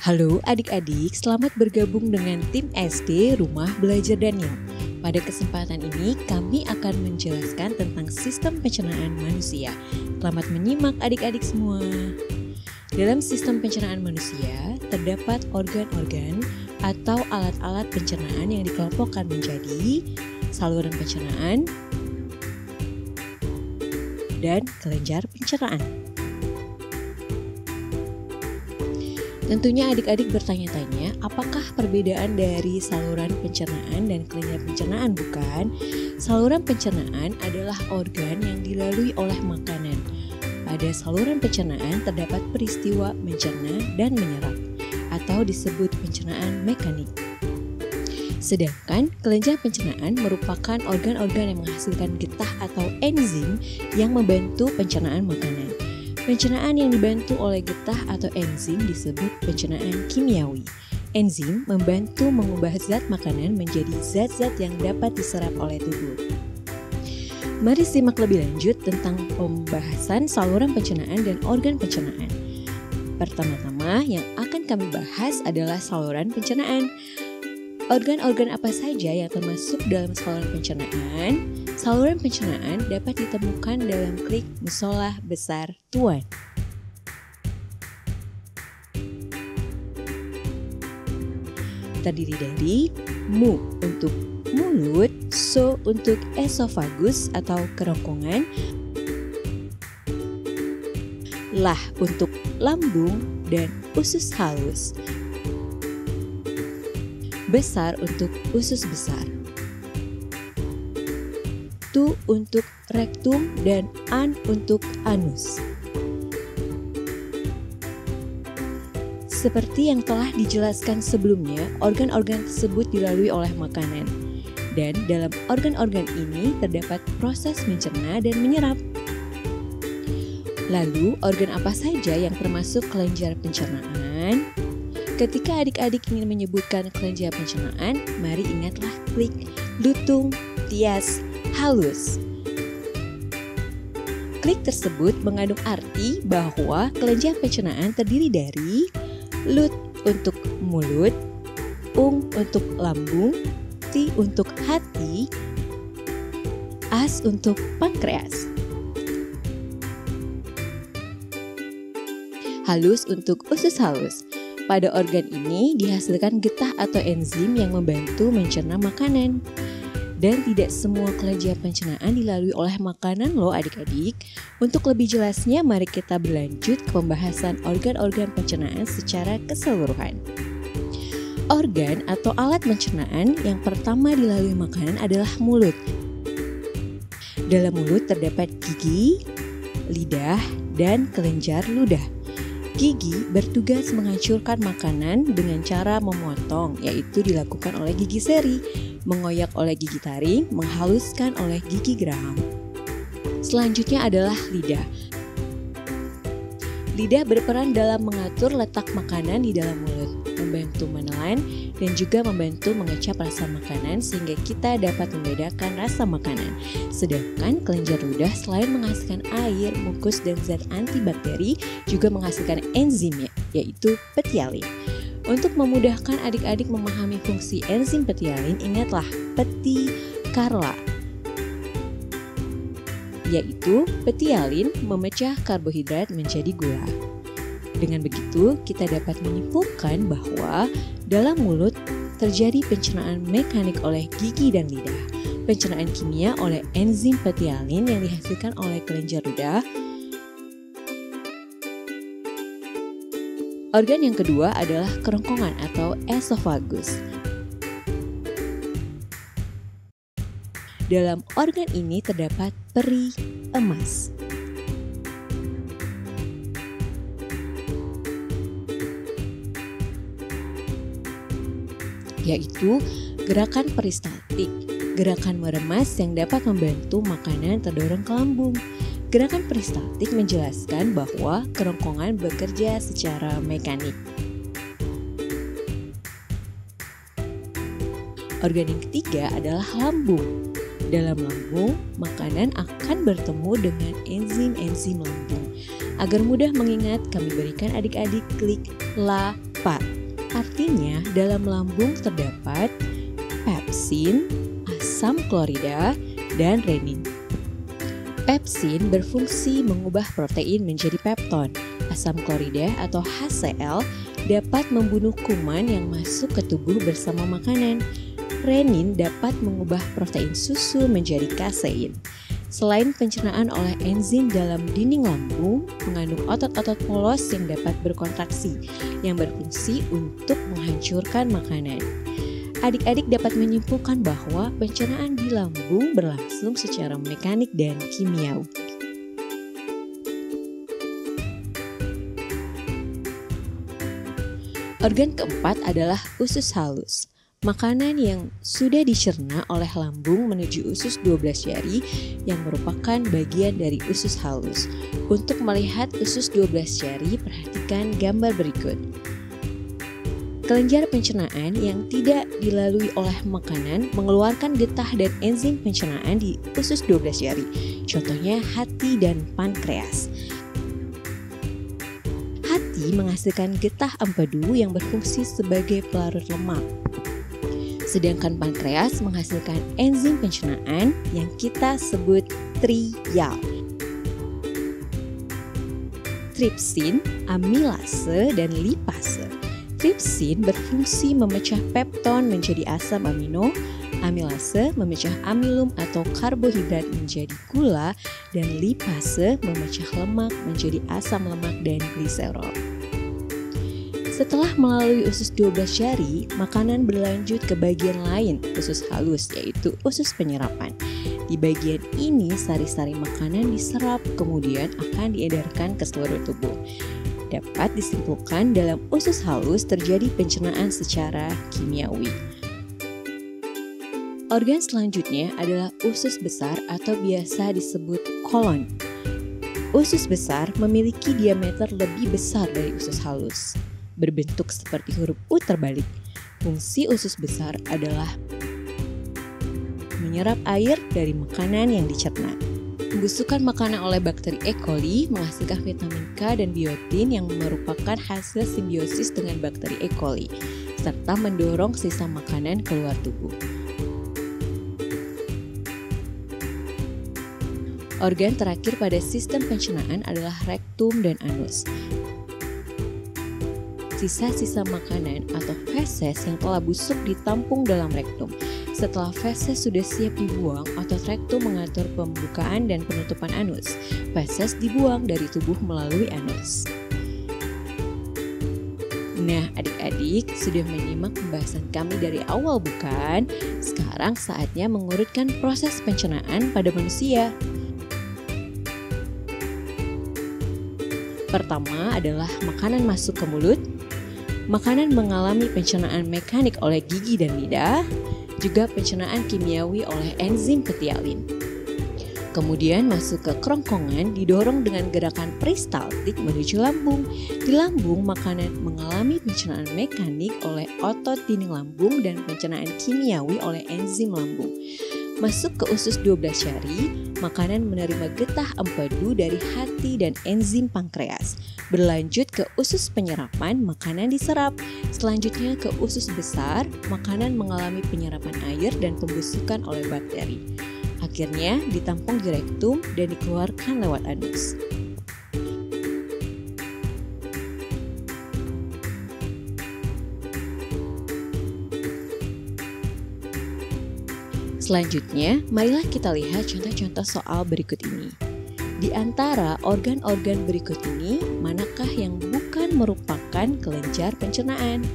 Halo adik-adik, selamat bergabung dengan tim SD Rumah Belajar Daniel. Pada kesempatan ini kami akan menjelaskan tentang sistem pencernaan manusia. Selamat menyimak adik-adik semua. Dalam sistem pencernaan manusia, terdapat organ-organ atau alat-alat pencernaan yang dikelompokkan menjadi saluran pencernaan dan kelenjar pencernaan. Tentunya adik-adik bertanya-tanya, apakah perbedaan dari saluran pencernaan dan kelenjar pencernaan? Bukan. Saluran pencernaan adalah organ yang dilalui oleh makanan. Pada saluran pencernaan terdapat peristiwa mencerna dan menyerap, atau disebut pencernaan mekanik. Sedangkan kelenjar pencernaan merupakan organ-organ yang menghasilkan getah atau enzim yang membantu pencernaan makanan. Pencernaan yang dibantu oleh getah atau enzim disebut pencernaan kimiawi. Enzim membantu mengubah zat makanan menjadi zat-zat yang dapat diserap oleh tubuh. Mari simak lebih lanjut tentang pembahasan saluran pencernaan dan organ pencernaan. Pertama-tama yang akan kami bahas adalah saluran pencernaan. Organ-organ apa saja yang termasuk dalam saluran pencernaan? Saluran pencernaan dapat ditemukan dalam klik musola besar Tuan. Terdiri dari mu untuk mulut, so untuk esofagus atau kerongkongan, lah untuk lambung dan usus halus, besar untuk usus besar, tu untuk rektum dan an untuk anus. Seperti yang telah dijelaskan sebelumnya, organ-organ tersebut dilalui oleh makanan. Dan dalam organ-organ ini terdapat proses mencerna dan menyerap. Lalu, organ apa saja yang termasuk kelenjar pencernaan? Ketika adik-adik ingin menyebutkan kelenjar pencernaan, mari ingatlah klik lutung, tias, halus. Klik tersebut mengandung arti bahwa kelenjar pencernaan terdiri dari lut untuk mulut, ung untuk lambung, ti untuk hati, as untuk pankreas, halus untuk usus halus. Pada organ ini dihasilkan getah atau enzim yang membantu mencerna makanan. Dan tidak semua kelenjar pencernaan dilalui oleh makanan loh adik-adik. Untuk lebih jelasnya mari kita berlanjut ke pembahasan organ-organ pencernaan secara keseluruhan. Organ atau alat pencernaan yang pertama dilalui makanan adalah mulut. Dalam mulut terdapat gigi, lidah, dan kelenjar ludah. Gigi bertugas menghancurkan makanan dengan cara memotong, yaitu dilakukan oleh gigi seri, mengoyak oleh gigi taring, menghaluskan oleh gigi geraham. Selanjutnya adalah lidah. Lidah berperan dalam mengatur letak makanan di dalam mulut, membantu menelan, dan juga membantu mengecap rasa makanan sehingga kita dapat membedakan rasa makanan. Sedangkan kelenjar ludah selain menghasilkan air, mukus, dan zat antibakteri, juga menghasilkan enzimnya, yaitu petialin. Untuk memudahkan adik-adik memahami fungsi enzim petialin, ingatlah peti Carla, yaitu petialin memecah karbohidrat menjadi gula. Dengan begitu, kita dapat menyimpulkan bahwa dalam mulut terjadi pencernaan mekanik oleh gigi dan lidah, pencernaan kimia oleh enzim petialin yang dihasilkan oleh kelenjar ludah. Organ yang kedua adalah kerongkongan atau esofagus. Dalam organ ini terdapat peri emas. Yaitu gerakan peristaltik, gerakan meremas yang dapat membantu makanan terdorong ke lambung. Gerakan peristaltik menjelaskan bahwa kerongkongan bekerja secara mekanik. Organ yang ketiga adalah lambung. Dalam lambung, makanan akan bertemu dengan enzim-enzim lambung. Agar mudah mengingat, kami berikan adik-adik klik LAPAT. Artinya, dalam lambung terdapat pepsin, asam klorida, dan renin. Pepsin berfungsi mengubah protein menjadi pepton. Asam klorida atau HCl dapat membunuh kuman yang masuk ke tubuh bersama makanan. Renin dapat mengubah protein susu menjadi kasein. Selain pencernaan oleh enzim dalam dinding lambung, mengandung otot-otot polos yang dapat berkontraksi, yang berfungsi untuk menghancurkan makanan. Adik-adik dapat menyimpulkan bahwa pencernaan di lambung berlangsung secara mekanik dan kimiawi. Organ keempat adalah usus halus. Makanan yang sudah dicerna oleh lambung menuju usus 12 jari yang merupakan bagian dari usus halus. Untuk melihat usus 12 jari, perhatikan gambar berikut. Kelenjar pencernaan yang tidak dilalui oleh makanan mengeluarkan getah dan enzim pencernaan di usus 12 jari. Contohnya hati dan pankreas. Hati menghasilkan getah empedu yang berfungsi sebagai pelarut lemak. Sedangkan pankreas menghasilkan enzim pencernaan yang kita sebut trial. Tripsin, amilase, dan lipase. Tripsin berfungsi memecah pepton menjadi asam amino, amilase memecah amilum atau karbohidrat menjadi gula, dan lipase memecah lemak menjadi asam lemak dan gliserol. Setelah melalui usus 12 jari, makanan berlanjut ke bagian lain usus halus, yaitu usus penyerapan. Di bagian ini, sari-sari makanan diserap kemudian akan diedarkan ke seluruh tubuh. Dapat disimpulkan dalam usus halus terjadi pencernaan secara kimiawi. Organ selanjutnya adalah usus besar atau biasa disebut kolon. Usus besar memiliki diameter lebih besar dari usus halus, berbentuk seperti huruf U terbalik. Fungsi usus besar adalah menyerap air dari makanan yang dicerna. Pembusukan makanan oleh bakteri E. coli menghasilkan vitamin K dan biotin yang merupakan hasil simbiosis dengan bakteri E. coli, serta mendorong sisa makanan keluar tubuh. Organ terakhir pada sistem pencernaan adalah rektum dan anus. Sisa-sisa makanan atau feses yang telah busuk ditampung dalam rektum. Setelah feses sudah siap dibuang, otot rektum mengatur pembukaan dan penutupan anus. Feses dibuang dari tubuh melalui anus. Nah, adik-adik sudah menyimak pembahasan kami dari awal bukan? Sekarang saatnya mengurutkan proses pencernaan pada manusia. Pertama adalah makanan masuk ke mulut. Makanan mengalami pencernaan mekanik oleh gigi dan lidah, juga pencernaan kimiawi oleh enzim petialin. Kemudian masuk ke kerongkongan didorong dengan gerakan peristaltik menuju lambung. Di lambung, makanan mengalami pencernaan mekanik oleh otot dinding lambung dan pencernaan kimiawi oleh enzim lambung. Masuk ke usus 12 jari, makanan menerima getah empedu dari hati dan enzim pankreas. Berlanjut ke usus penyerapan, makanan diserap. Selanjutnya ke usus besar, makanan mengalami penyerapan air dan pembusukan oleh bakteri. Akhirnya ditampung di rektum dan dikeluarkan lewat anus. Selanjutnya, marilah kita lihat contoh-contoh soal berikut ini. Di antara organ-organ berikut ini, manakah yang bukan merupakan kelenjar pencernaan?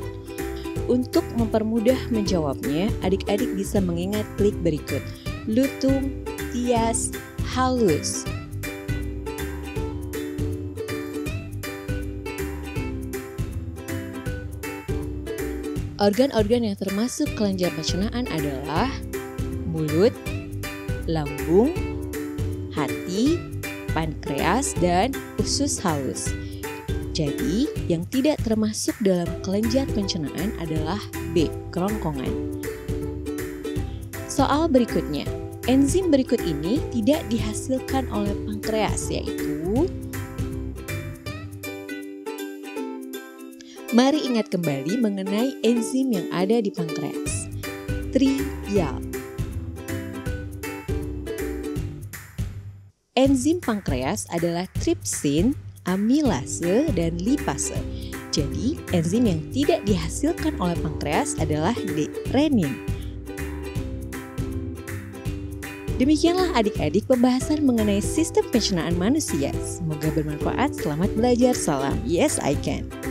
Untuk mempermudah menjawabnya, adik-adik bisa mengingat klik berikut. Lutung, tias, halus. Organ-organ yang termasuk kelenjar pencernaan adalah mulut, lambung, hati, pankreas, dan usus halus. Jadi, yang tidak termasuk dalam kelenjar pencernaan adalah B. Kerongkongan. Soal berikutnya, enzim berikut ini tidak dihasilkan oleh pankreas, yaitu Mari ingat kembali mengenai enzim yang ada di pankreas. Trial. Enzim pankreas adalah tripsin, amilase, dan lipase. Jadi, enzim yang tidak dihasilkan oleh pankreas adalah renin. Demikianlah adik-adik pembahasan mengenai sistem pencernaan manusia. Semoga bermanfaat. Selamat belajar. Salam Yes I Can.